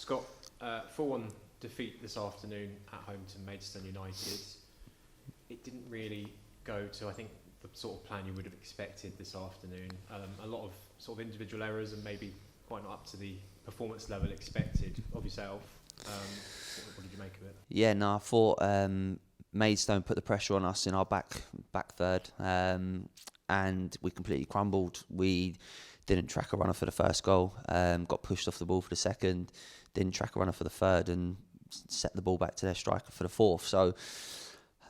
Scott, 4-1 defeat this afternoon at home to Maidstone United. It didn't really go to, I think, the sort of plan you would have expected this afternoon. A lot of sort of individual errors and maybe quite not up to the performance level expected of yourself. What did you make of it? Yeah, no, I thought Maidstone put the pressure on us in our back third, and we completely crumbled. We didn't track a runner for the first goal, got pushed off the ball for the second, didn't track a runner for the third, and set the ball back to their striker for the fourth. So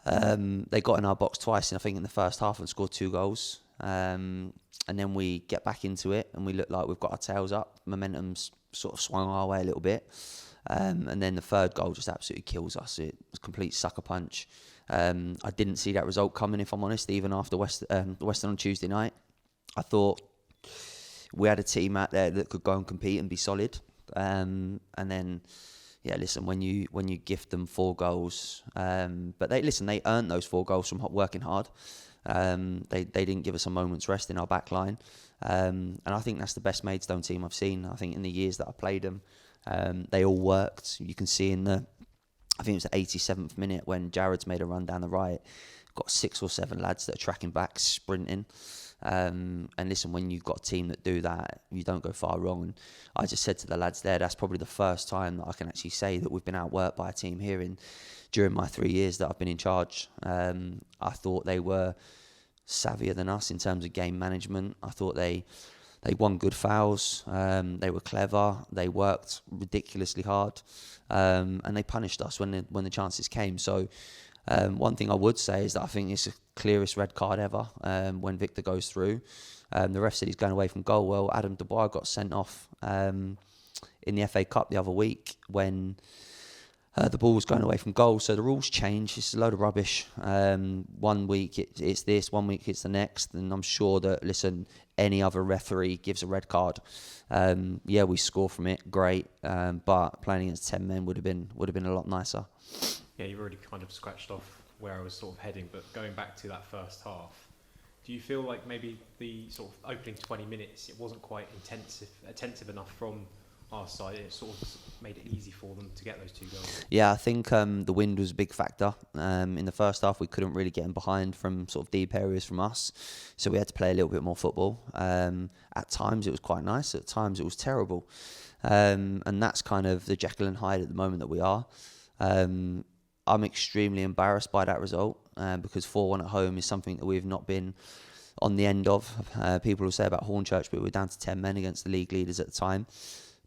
they got in our box twice, I think, in the first half and scored 2 goals. And then we get back into it and we look like we've got our tails up. Momentum's sort of swung our way a little bit. And then the third goal just absolutely kills us. It was a complete sucker punch. I didn't see that result coming, if I'm honest, even after Western on Tuesday night. I thought we had a team out there that could go and compete and be solid. And then, yeah, listen, when you gift them 4 goals, but they earned those 4 goals from working hard. They didn't give us a moment's rest in our back line. And I think that's the best Maidstone team I've seen. I think in the years that I played them, they all worked. You can see I think it was the 87th minute when Jared's made a run down the right. Got 6 or 7 lads that are tracking back, sprinting. And listen, when you've got a team that do that, you don't go far wrong. And I just said to the lads there, that's probably the first time that I can actually say that we've been outworked by a team here during my 3 years that I've been in charge. I thought they were savvier than us in terms of game management. I thought they won good fouls. They were clever. They worked ridiculously hard, and they punished us when the chances came. So one thing I would say is that I think it's the clearest red card ever when Victor goes through. The ref said he's going away from goal. Well, Adam Dubois got sent off in the FA Cup the other week when the ball was going away from goal. So the rules change. It's a load of rubbish. 1 week it's this, 1 week it's the next. And I'm sure that, listen, any other referee gives a red card. Yeah, we score from it, great. But playing against 10 men would have been a lot nicer. Yeah, you've already kind of scratched off where I was sort of heading, but going back to that first half, do you feel like maybe the sort of opening 20 minutes, it wasn't quite attentive enough from our side? It sort of made it easy for them to get those 2 goals. Yeah, I think the wind was a big factor. In the first half, we couldn't really get in behind from sort of deep areas from us, so we had to play a little bit more football. At times it was quite nice, at times it was terrible. And that's kind of the Jekyll and Hyde at the moment that we are. I'm extremely embarrassed by that result because 4-1 at home is something that we've not been on the end of. People will say about Hornchurch, but we were down to 10 men against the league leaders at the time.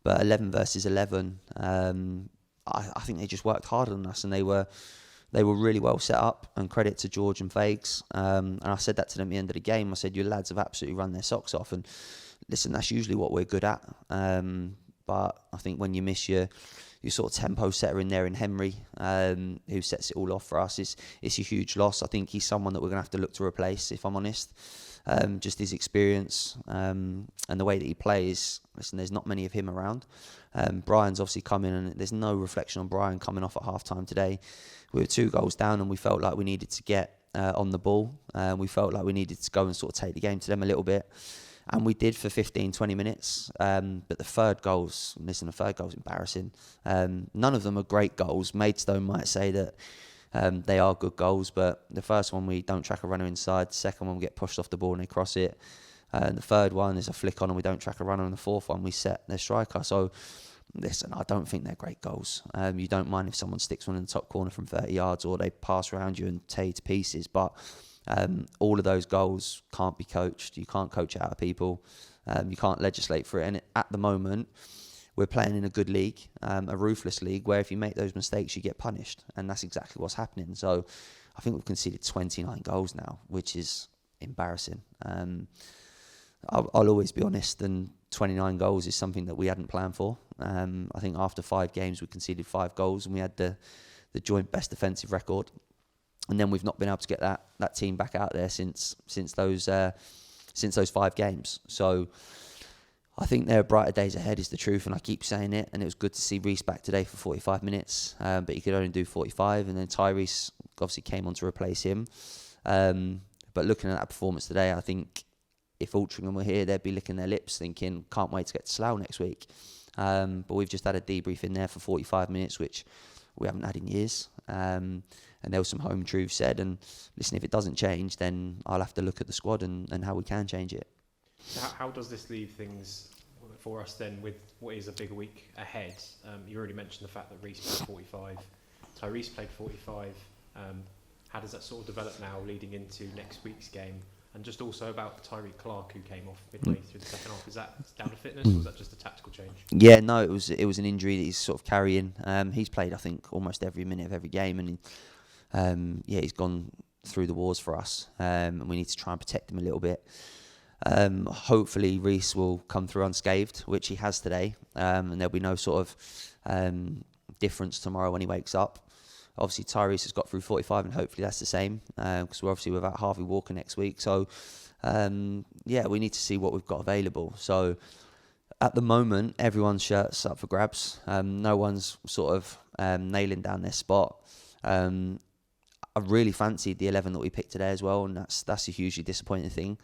But 11 versus 11, I think they just worked hard on us, and they were really well set up. And credit to George and Fags. And I said that to them at the end of the game. I said, your lads have absolutely run their socks off. And listen, that's usually what we're good at. But I think when you miss your sort of tempo setter in there in Henry, who sets it all off for us, it's a huge loss. I think he's someone that we're going to have to look to replace, if I'm honest. Just his experience and the way that he plays. Listen, there's not many of him around. Brian's obviously come in, and there's no reflection on Brian coming off at half-time today. We were 2 goals down, and we felt like we needed to get on the ball. We felt like we needed to go and sort of take the game to them a little bit. And we did for 15, 20 minutes. But the third goal's embarrassing. None of them are great goals. Maidstone might say that they are good goals, but the first one we don't track a runner inside. The second one we get pushed off the ball and they cross it. The third one is a flick on and we don't track a runner. And the fourth one we set their striker. So listen, I don't think they're great goals. You don't mind if someone sticks one in the top corner from 30 yards or they pass around you and tear you to pieces, but all of those goals can't be coached. You can't coach it out of people. You can't legislate for it. And at the moment, we're playing in a good league, a ruthless league, where if you make those mistakes, you get punished. And that's exactly what's happening. So I think we've conceded 29 goals now, which is embarrassing. I'll always be honest, and 29 goals is something that we hadn't planned for. I think after 5 games, we conceded 5 goals, and we had the joint best defensive record. And then we've not been able to get that team back out there since those 5 games. So I think there are brighter days ahead, is the truth, and I keep saying it. And it was good to see Reece back today for 45 minutes, but he could only do 45. And then Tyrese obviously came on to replace him. But looking at that performance today, I think if Altrincham were here, they'd be licking their lips thinking, can't wait to get to Slough next week. But we've just had a debrief in there for 45 minutes, which we haven't had in years. And there was some home truths said. And listen, if it doesn't change, then I'll have to look at the squad and how we can change it. So how does this leave things for us then with what is a big week ahead? You already mentioned the fact that Reece played 45, Tyrese played 45. How does that sort of develop now leading into next week's game? And just also about Tyreek Clark, who came off midway through the second half. Is that down to fitness, or was that just a tactical change? Yeah, no, it was an injury that he's sort of carrying. He's played, I think, almost every minute of every game, and he's gone through the wars for us, and we need to try and protect him a little bit. Hopefully Reece will come through unscathed, which he has today, and there'll be no sort of difference tomorrow when he wakes up. Obviously Tyrese has got through 45, and hopefully that's the same, because we're obviously without Harvey Walker next week. So we need to see what we've got available. So at the moment, everyone's shirt's up for grabs. No one's sort of nailing down their spot. I really fancied the 11 that we picked today as well, and that's a hugely disappointing thing.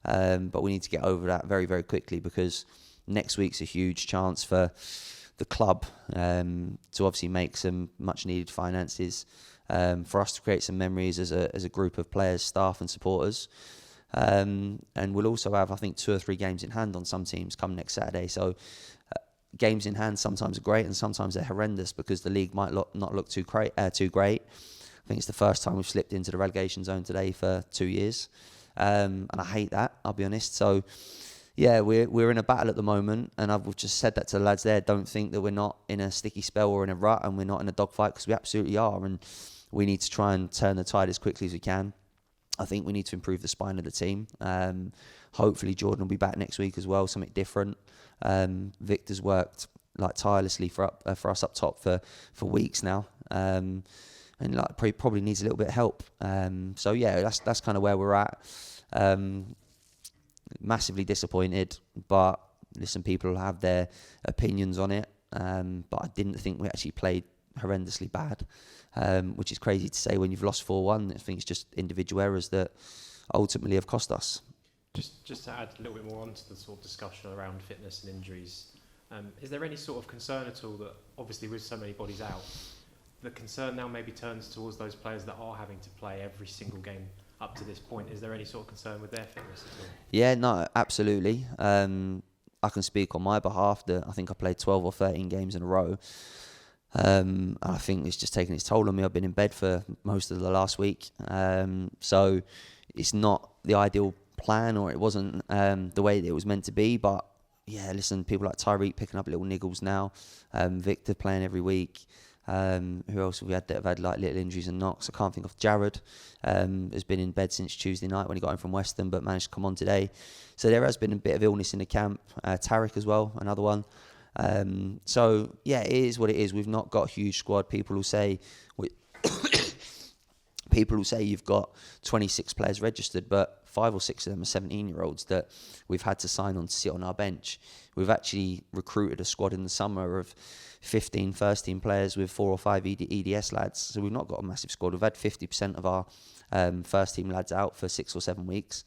But we need to get over that very, very quickly, because next week's a huge chance for the club to obviously make some much needed finances, for us to create some memories as a group of players, staff and supporters. And we'll also have, I think, 2 or 3 games in hand on some teams come next Saturday. So games in hand sometimes are great and sometimes they're horrendous, because the league might not look too great. I think it's the first time we've slipped into the relegation zone today for 2 years. And I hate that, I'll be honest. So yeah, we're in a battle at the moment, and I've just said that to the lads there. Don't think that we're not in a sticky spell or in a rut, and we're not in a dogfight, because we absolutely are, and we need to try and turn the tide as quickly as we can. I think we need to improve the spine of the team. Hopefully Jordan will be back next week as well, something different. Victor's worked like tirelessly for us up top for weeks now, and probably needs a little bit of help. So yeah, that's kind of where we're at. Massively disappointed, but listen, people have their opinions on it. But I didn't think we actually played horrendously bad, which is crazy to say when you've lost 4-1. I think it's just individual errors that ultimately have cost us. Just to add a little bit more onto the sort of discussion around fitness and injuries, is there any sort of concern at all that, obviously with so many bodies out, the concern now maybe turns towards those players that are having to play every single game up to this point? Is there any sort of concern with their fitness at all? Yeah, no, absolutely. I can speak on my behalf that I think I played 12 or 13 games in a row. I think it's just taken its toll on me. I've been in bed for most of the last week. So it's not the ideal plan, or it wasn't the way that it was meant to be. But yeah, listen, people like Tyreek picking up little niggles now. Victor playing every week. Who else have we had that have had like little injuries and knocks? I can't think of. Jared has been in bed since Tuesday night when he got home from Western, but managed to come on today. So there has been a bit of illness in the camp. Tarek as well, another one. So yeah, it is what it is. We've not got a huge squad. People will say you've got 26 players registered, but 5 or 6 of them are 17-year-olds that we've had to sign on to sit on our bench. We've actually recruited a squad in the summer of 15 first-team players with 4 or 5 EDS lads. So we've not got a massive squad. We've had 50% of our first-team lads out for 6 or 7 weeks.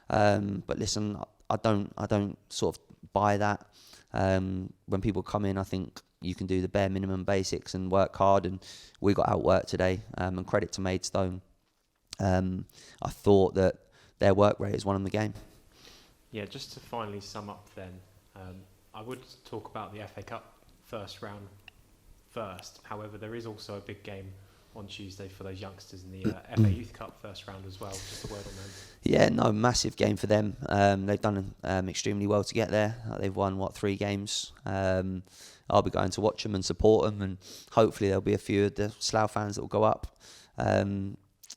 But listen, I don't sort of buy that. When people come in, I think you can do the bare minimum basics and work hard, and we got outworked today. And credit to Maidstone. I thought that their work rate has won them the game. Yeah, just to finally sum up then, I would talk about the FA Cup first round first. However, there is also a big game on Tuesday for those youngsters in the FA Youth Cup first round as well. Just a word on them. Yeah, no, massive game for them. They've done extremely well to get there. They've won, 3 games. I'll be going to watch them and support them, and hopefully there'll be a few of the Slough fans that will go up.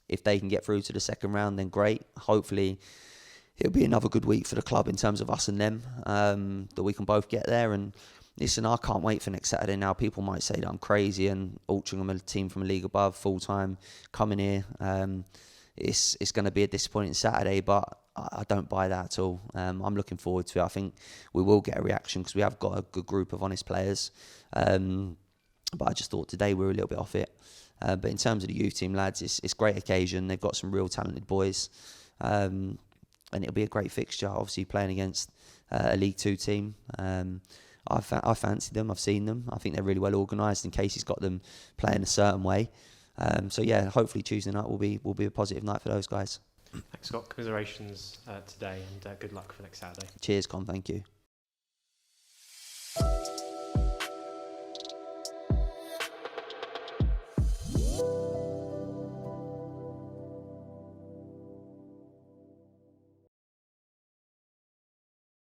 If they can get through to the second round, then great. Hopefully it'll be another good week for the club in terms of us and them, that we can both get there. And listen, I can't wait for next Saturday now. People might say that I'm crazy and Altrincham, a team from a league above, full-time, coming here. It's going to be a disappointing Saturday, but I don't buy that at all. I'm looking forward to it. I think we will get a reaction because we have got a good group of honest players. But I just thought today we were a little bit off it. But in terms of the youth team, lads, it's a great occasion. They've got some real talented boys. And it'll be a great fixture, obviously playing against a League 2 team. I fancy them. I've seen them. I think they're really well organised, and Casey's got them playing a certain way. So yeah, hopefully Tuesday night will be a positive night for those guys. Thanks, Scott. Commiserations today, and good luck for next Saturday. Cheers, Con. Thank you.